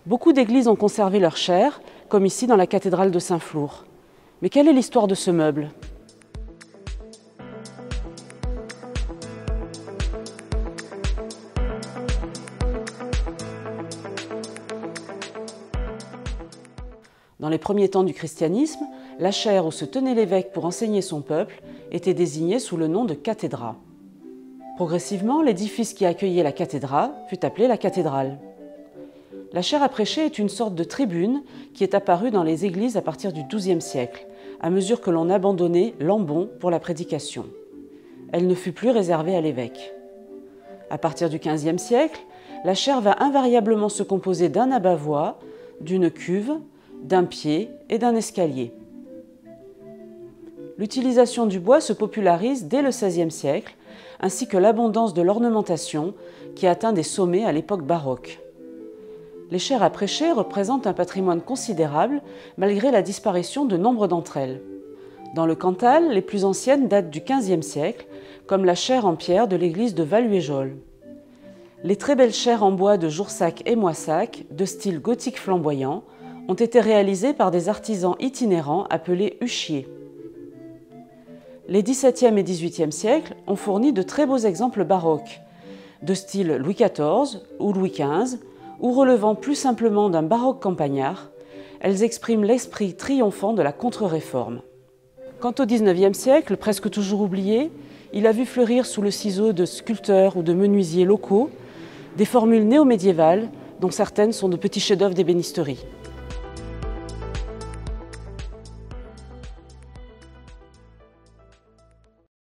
Beaucoup d'églises ont conservé leur chaire, comme ici dans la cathédrale de Saint-Flour. Mais quelle est l'histoire de ce meuble ? Dans les premiers temps du christianisme, la chaire où se tenait l'évêque pour enseigner son peuple était désignée sous le nom de cathédra. Progressivement, l'édifice qui accueillait la cathédra fut appelé la cathédrale. La chaire à prêcher est une sorte de tribune qui est apparue dans les églises à partir du XIIe siècle, à mesure que l'on abandonnait l'ambon pour la prédication. Elle ne fut plus réservée à l'évêque. À partir du XVe siècle, la chaire va invariablement se composer d'un abat-voix, d'une cuve, d'un pied et d'un escalier. L'utilisation du bois se popularise dès le XVIe siècle, ainsi que l'abondance de l'ornementation qui atteint des sommets à l'époque baroque. Les chaires à prêcher représentent un patrimoine considérable malgré la disparition de nombre d'entre elles. Dans le Cantal, les plus anciennes datent du XVe siècle, comme la chaire en pierre de l'église de Valluéjol. Les très belles chaires en bois de Joursac et Moissac, de style gothique flamboyant, ont été réalisées par des artisans itinérants appelés huchiers. Les XVIIe et XVIIIe siècles ont fourni de très beaux exemples baroques, de style Louis XIV ou Louis XV, ou relevant plus simplement d'un baroque campagnard. Elles expriment l'esprit triomphant de la contre-réforme. Quant au XIXe siècle, presque toujours oublié, il a vu fleurir sous le ciseau de sculpteurs ou de menuisiers locaux des formules néo-médiévales dont certaines sont de petits chefs-d'œuvre d'ébénisterie.